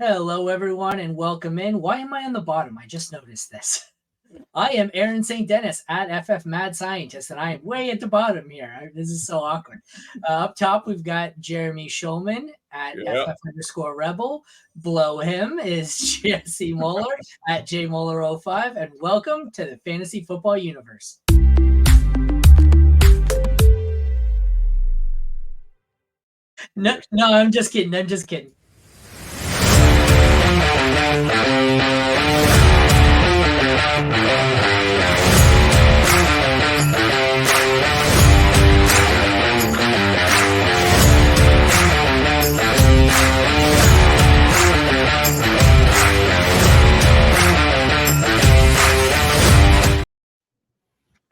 Hello, everyone, and welcome in. Why am I on the bottom? I just noticed this. I am Aaron St. Denis at FFMadScientist, and I am way at the bottom here. This is so awkward. Up top, we've got Jeremy Shulman at FF_Rebel. Below him is Jesse Moeller at JMoeller05, and welcome to the Fantasy Football Universe. No, I'm just kidding. I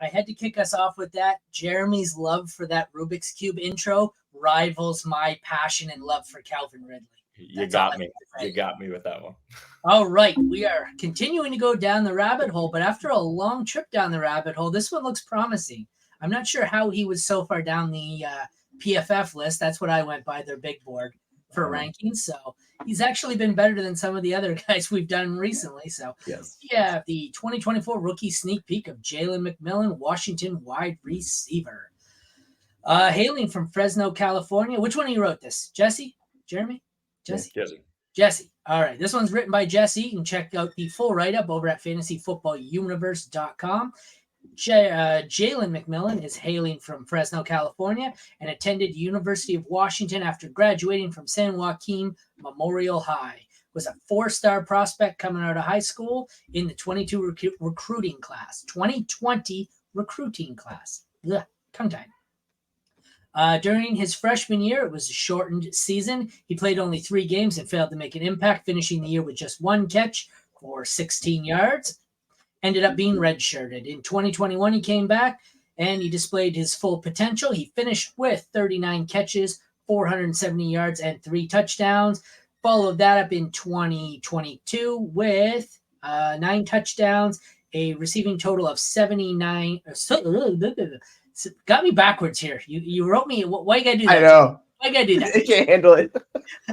had to kick us off with that. Jeremy's love for that Rubik's Cube intro rivals my passion and love for Calvin Ridley. You got me with that one. All right. We are continuing to go down the rabbit hole, but after a long trip down the rabbit hole, this one looks promising. I'm not sure how he was so far down the PFF list. That's what I went by, their big board for rankings. So he's actually been better than some of the other guys we've done recently. So yes. Yeah, the 2024 rookie sneak peek of Jalen McMillan, Washington wide receiver. Hailing from Fresno, California. Which one of you wrote this? Jesse? Jeremy? Jesse. All right. This one's written by Jesse. You can check out the full write-up over at fantasyfootballuniverse.com. Jalen McMillan is hailing from Fresno, California, and attended University of Washington after graduating from San Joaquin Memorial High. Was a 4-star prospect coming out of high school in the 2020 recruiting class. Ugh, tongue tied. During his freshman year, it was a shortened season. He played only 3 games and failed to make an impact, finishing the year with just 1 catch for 16 yards. Ended up being redshirted. In 2021, he came back and he displayed his full potential. He finished with 39 catches, 470 yards, and 3 touchdowns. Followed that up in 2022 with 9 touchdowns, a receiving total of 79. Got me backwards here. You wrote me. Why you gotta do that? I know. Why you gotta do that? I can't handle it.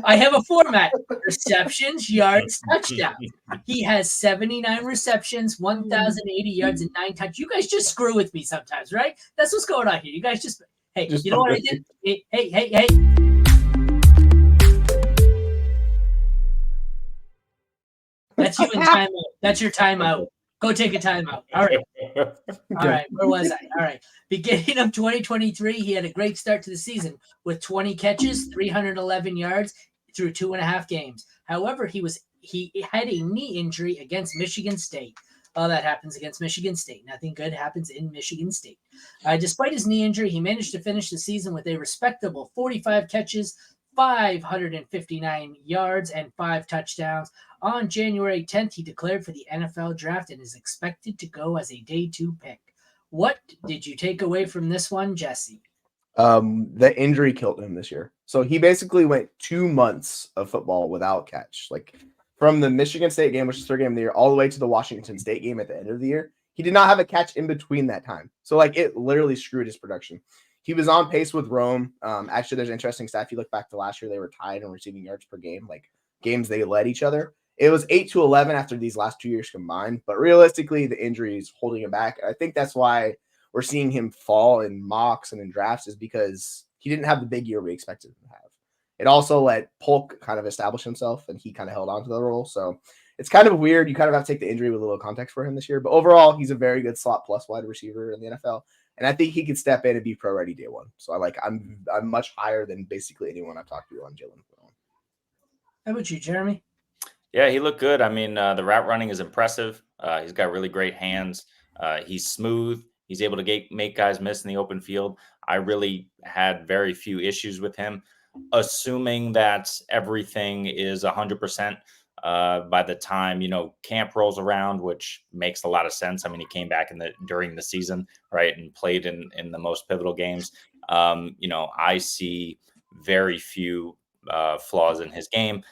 I have a format: receptions, yards, touchdowns. He has 79 receptions, 1,080 yards, and 9 touchdowns. You guys just screw with me sometimes, right? That's what's going on here. You guys just you know what I did? Hey. That's you in timeout. That's your timeout. Go take a timeout. All right. All right. Where was I? All right. Beginning of 2023, he had a great start to the season with 20 catches, 311 yards through 2.5 games. However, he had a knee injury against Michigan State. Oh, that happens against Michigan State. Nothing good happens in Michigan State. Despite his knee injury, he managed to finish the season with a respectable 45 catches, 559 yards, and 5 touchdowns. On January 10th, he declared for the NFL draft and is expected to go as a day 2 pick. What did you take away from this one, Jesse? The injury killed him this year. So he basically went 2 months of football without catch. Like from the Michigan State game, which is the 3rd game of the year, all the way to the Washington State game at the end of the year. He did not have a catch in between that time. So like it literally screwed his production. He was on pace with Rome. Actually, there's interesting stuff. If you look back to last year, they were tied in receiving yards per game, like games they led each other. It was 8-11 after these last 2 years combined, but realistically, the injury is holding him back. I think that's why we're seeing him fall in mocks and in drafts, is because he didn't have the big year we expected him to have. It also let Polk kind of establish himself, and he kind of held on to the role. So it's kind of weird. You kind of have to take the injury with a little context for him this year. But overall, he's a very good slot plus wide receiver in the NFL. And I think he could step in and be pro ready day 1. So I'm much higher than basically anyone I've talked to on Jalen. How about you, Jeremy? Yeah, he looked good. I mean, the route running is impressive. He's got really great hands. He's smooth. He's able to make guys miss in the open field. I really had very few issues with him, assuming that everything is 100% by the time, camp rolls around, which makes a lot of sense. I mean, he came back during the season, right, and played in the most pivotal games. I see very few flaws in his game.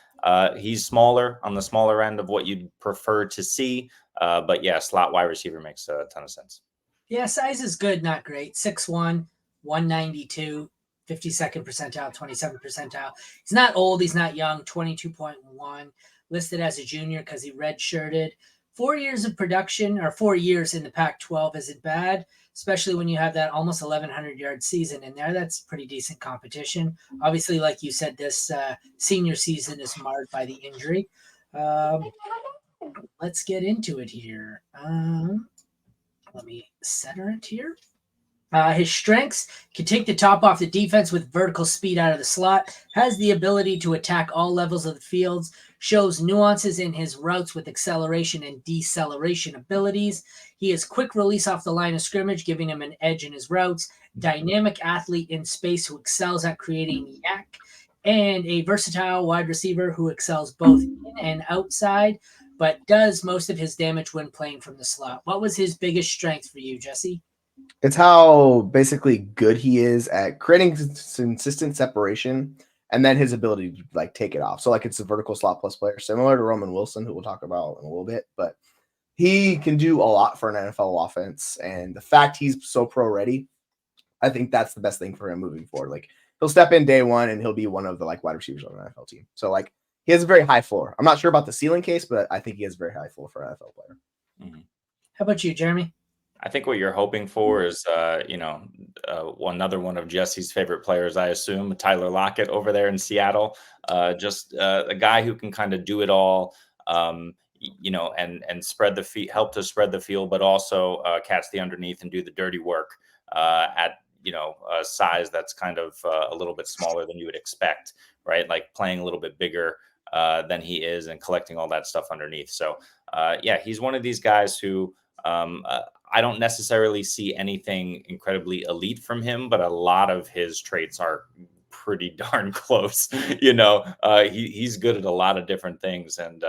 He's smaller, on the smaller end of what you'd prefer to see. But yeah, slot wide receiver makes a ton of sense. Yeah, size is good, not great. 6'1", 192, 52nd percentile, 27th percentile. He's not old. He's not young. 22.1, listed as a junior because he redshirted. 4 years of production, or 4 years in the Pac-12 isn't bad, especially when you have that almost 1,100-yard season in there. That's pretty decent competition. Obviously, like you said, this senior season is marred by the injury. Let's get into it here. Let me center it here. His strengths: can take the top off the defense with vertical speed out of the slot, has the ability to attack all levels of the fields, shows nuances in his routes with acceleration and deceleration abilities. He is quick release off the line of scrimmage, giving him an edge in his routes. Dynamic athlete in space who excels at creating yak, and a versatile wide receiver who excels both in and outside, but does most of his damage when playing from the slot. What was his biggest strength for you, Jesse? It's how basically good he is at creating consistent separation, and then his ability to like take it off. So like it's a vertical slot plus player, similar to Roman Wilson, who we'll talk about in a little bit, but he can do a lot for an NFL offense. And the fact he's so pro ready, I think that's the best thing for him moving forward. Like he'll step in day one and he'll be one of the like wide receivers on an NFL team. So like he has a very high floor. I'm not sure about the ceiling case, but I think he has a very high floor for an NFL player. Mm-hmm. How about you, Jeremy? I think what you're hoping for is, another one of Jesse's favorite players, I assume, Tyler Lockett over there in Seattle. Just a guy who can kind of do it all, and spread the field, help to spread the field, but also catch the underneath and do the dirty work at a size that's kind of a little bit smaller than you would expect, right? Like playing a little bit bigger than he is and collecting all that stuff underneath. So, he's one of these guys who. I don't necessarily see anything incredibly elite from him, but a lot of his traits are pretty darn close. He's good at a lot of different things. And,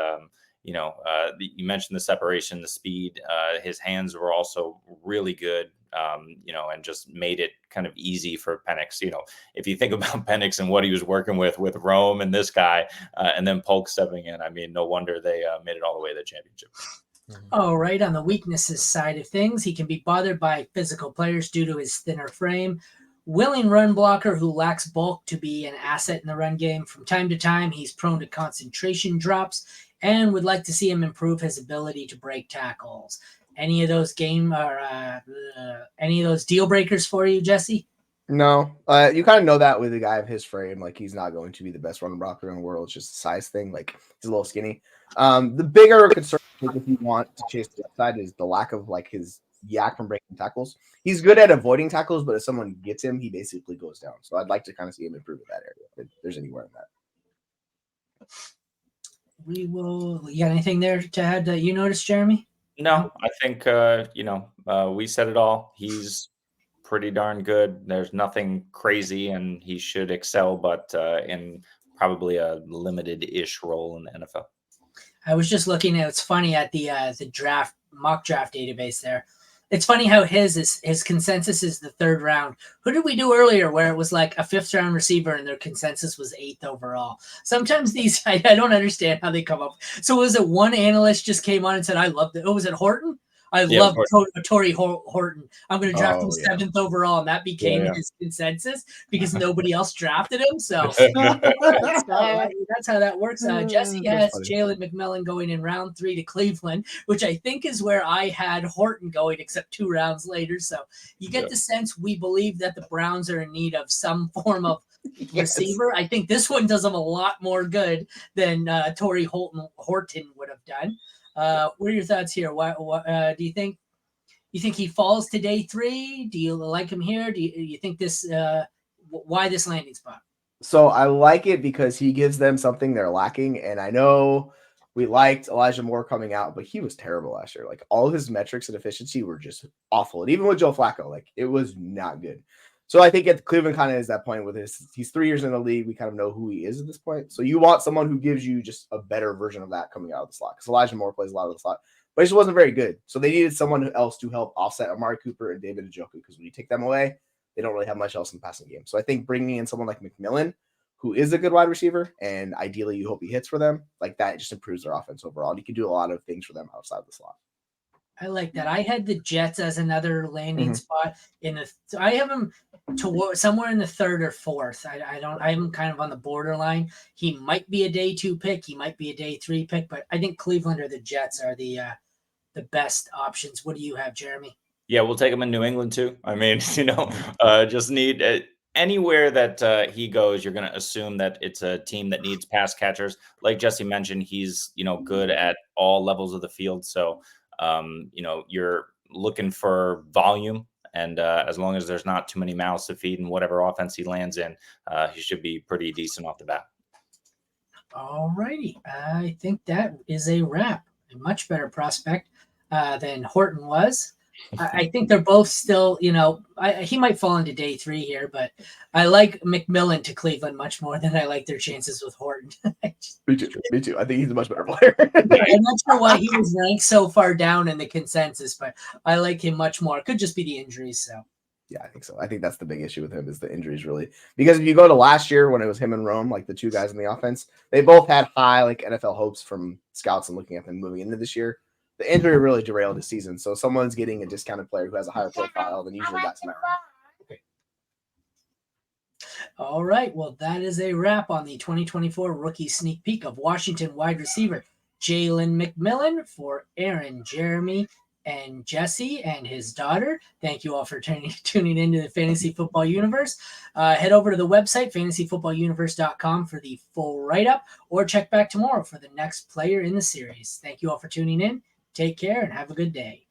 you mentioned the separation, the speed. His hands were also really good, and just made it kind of easy for Penix. If you think about Penix and what he was working with Rome and this guy, and then Polk stepping in, I mean, no wonder they made it all the way to the championship. All right, on the weaknesses side of things, he can be bothered by physical players due to his thinner frame. Willing run blocker who lacks bulk to be an asset in the run game. From time to time, he's prone to concentration drops and would like to see him improve his ability to break tackles. Any of those any of those deal breakers for you, Jesse? No, you kind of know that with a guy of his frame, like he's not going to be the best run blocker in the world. It's just a size thing. Like he's a little skinny. The bigger concern if you want to chase the upside is the lack of like his yak from breaking tackles. He's good at avoiding tackles, but if someone gets him, he basically goes down. So I'd like to kind of see him improve in that area if there's anywhere in that. You got anything there to add that you noticed, Jeremy? No, I think we said it all. He's pretty darn good. There's nothing crazy, and he should excel, but in probably a limited-ish role in the NFL. I was just looking at. It's funny at the mock draft database there. It's funny how his consensus is the third round. Who did we do earlier where it was like a fifth round receiver and their consensus was 8th overall? Sometimes these I don't understand how they come up. So was it one analyst just came on and said, "I loved it." Oh, was it Horton? I love Torrey Horton. I'm going to draft him 7th overall, and that became his consensus because nobody else drafted him. So that's how that works. Jesse has Jalen McMillan going in round 3 to Cleveland, which I think is where I had Horton going, except 2 rounds later. So you get the sense we believe that the Browns are in need of some form of receiver. I think this one does them a lot more good than Torrey Horton would have done. What are your thoughts here? What do you think? You think he falls to day 3? Do you like him here? Do you think this? Why this landing spot? So I like it because he gives them something they're lacking. And I know we liked Elijah Moore coming out, but he was terrible last year. Like all of his metrics and efficiency were just awful. And even with Joe Flacco, like it was not good. So I think Cleveland kind of is that point with he's 3 years in the league. We kind of know who he is at this point. So you want someone who gives you just a better version of that coming out of the slot. Because Elijah Moore plays a lot of the slot, but he just wasn't very good. So they needed someone else to help offset Amari Cooper and David Njoku. Because when you take them away, they don't really have much else in the passing game. So I think bringing in someone like McMillan, who is a good wide receiver, and ideally you hope he hits for them, like that just improves their offense overall. And you can do a lot of things for them outside the slot. I like that. I had the Jets as another landing Mhm. spot in the. I have him somewhere in the third or fourth. I don't. I'm kind of on the borderline. He might be a day 2 pick. He might be a day 3 pick. But I think Cleveland or the Jets are the best options. What do you have, Jeremy? Yeah, we'll take him in New England too. I mean, just need anywhere that he goes, you're going to assume that it's a team that needs pass catchers. Like Jesse mentioned, he's good at all levels of the field. So, you're looking for volume, and as long as there's not too many mouths to feed in whatever offense he lands in, he should be pretty decent off the bat. All righty. I think that is a wrap. A much better prospect than Horton was. I think they're both still, he might fall into day 3 here, but I like McMillan to Cleveland much more than I like their chances with Horton. Me too. Me too. I think he's a much better player. I'm not sure why he was ranked so far down in the consensus, but I like him much more. It could just be the injuries. So. Yeah, I think so. I think that's the big issue with him is the injuries, really. Because if you go to last year when it was him and Rome, like the two guys in the offense, they both had high like NFL hopes from scouts and looking at them moving into this year. The injury really derailed his season. So someone's getting a discounted player who has a higher profile than usually got some. All right. Well, that is a wrap on the 2024 rookie sneak peek of Washington wide receiver Jalen McMillan. For Aaron, Jeremy, and Jesse and his daughter, thank you all for tuning into the Fantasy Football Universe. Head over to the website, fantasyfootballuniverse.com, for the full write-up, or check back tomorrow for the next player in the series. Thank you all for tuning in. Take care and have a good day.